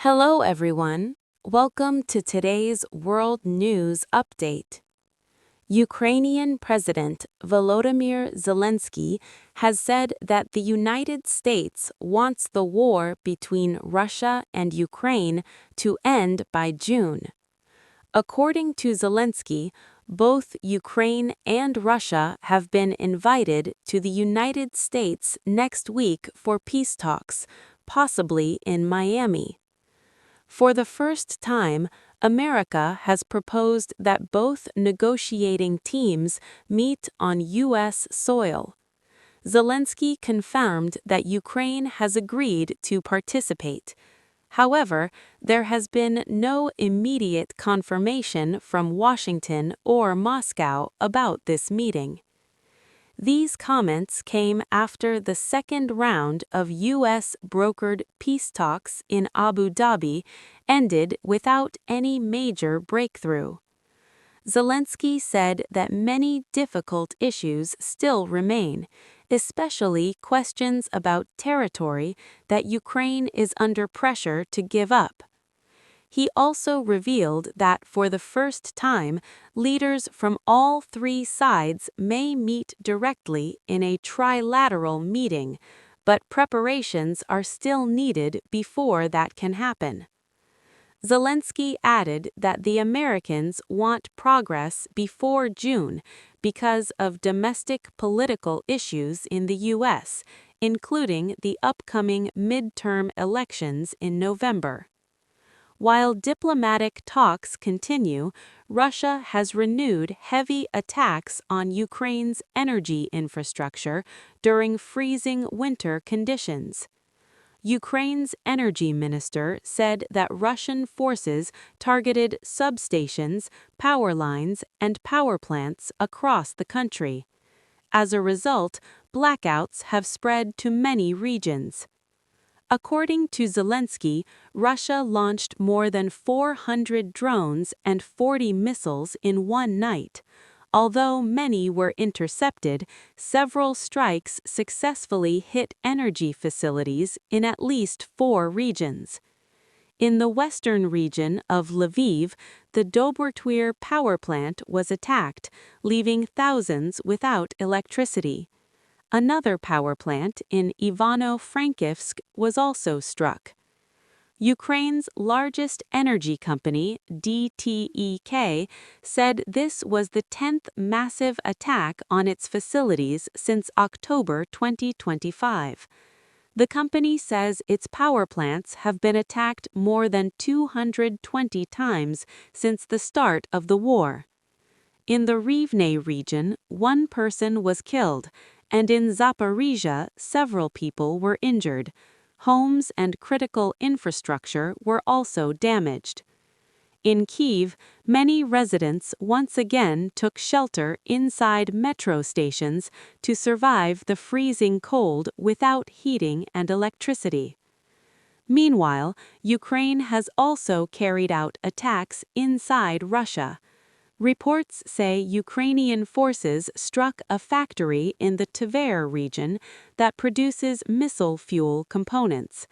Hello, everyone. Welcome to today's World News Update. Ukrainian President Volodymyr Zelensky has said that the United States wants the war between Russia and Ukraine to end by June. According to Zelensky, both Ukraine and Russia have been invited to the United States next week for peace talks, possibly in Miami. For the first time, America has proposed that both negotiating teams meet on U.S. soil. Zelensky confirmed that Ukraine has agreed to participate. However, there has been no immediate confirmation from Washington or Moscow about this meeting. These comments came after the second round of U.S.-brokered peace talks in Abu Dhabi ended without any major breakthrough. Zelensky said that many difficult issues still remain, especially questions about territory that Ukraine is under pressure to give up. He also revealed that for the first time, leaders from all three sides may meet directly in a trilateral meeting, but preparations are still needed before that can happen. Zelensky added that the Americans want progress before June because of domestic political issues in the U.S., including the upcoming midterm elections in November. While diplomatic talks continue, Russia has renewed heavy attacks on Ukraine's energy infrastructure during freezing winter conditions. Ukraine's energy minister said that Russian forces targeted substations, power lines, and power plants across the country. As a result, blackouts have spread to many regions. According to Zelensky, Russia launched more than 400 drones and 40 missiles in one night. Although many were intercepted, several strikes successfully hit energy facilities in at least 4 regions. In the western region of Lviv, the Dobrotwir power plant was attacked, leaving thousands without electricity. Another power plant in Ivano-Frankivsk was also struck. Ukraine's largest energy company, DTEK, said this was the 10th massive attack on its facilities since October 2025. The company says its power plants have been attacked more than 220 times since the start of the war. In the Rivne region, one person was killed, and in Zaporizhia, several people were injured. Homes and critical infrastructure were also damaged. In Kyiv, many residents once again took shelter inside metro stations to survive the freezing cold without heating and electricity. Meanwhile, Ukraine has also carried out attacks inside Russia. Reports say Ukrainian forces struck a factory in the Tver region that produces missile fuel components.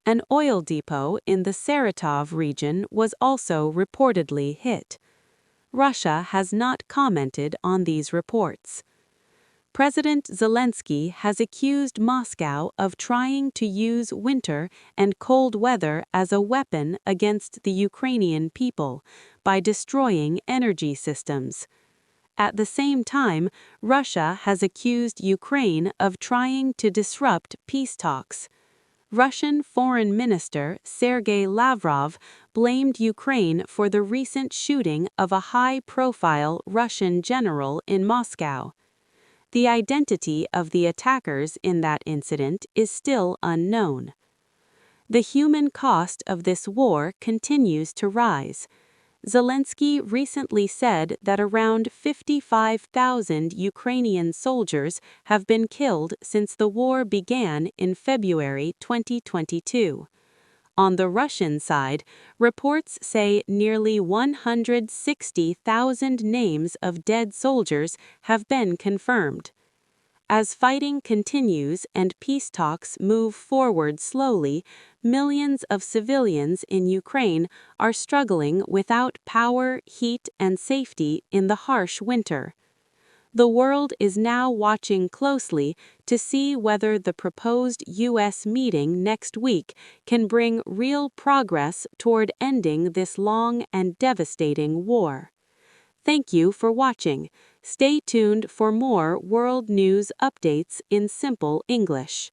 An oil depot in the Saratov region was also reportedly hit. Russia has not commented on these reports. President Zelensky has accused Moscow of trying to use winter and cold weather as a weapon against the Ukrainian people by destroying energy systems. At the same time, Russia has accused Ukraine of trying to disrupt peace talks. Russian Foreign Minister Sergei Lavrov blamed Ukraine for the recent shooting of a high-profile Russian general in Moscow. The identity of the attackers in that incident is still unknown. The human cost of this war continues to rise. Zelensky recently said that around 55,000 Ukrainian soldiers have been killed since the war began in February 2022. On the Russian side, reports say nearly 160,000 names of dead soldiers have been confirmed. As fighting continues and peace talks move forward slowly, millions of civilians in Ukraine are struggling without power, heat, and safety in the harsh winter. The world is now watching closely to see whether the proposed U.S. meeting next week can bring real progress toward ending this long and devastating war. Thank you for watching. Stay tuned for more world news updates in simple English.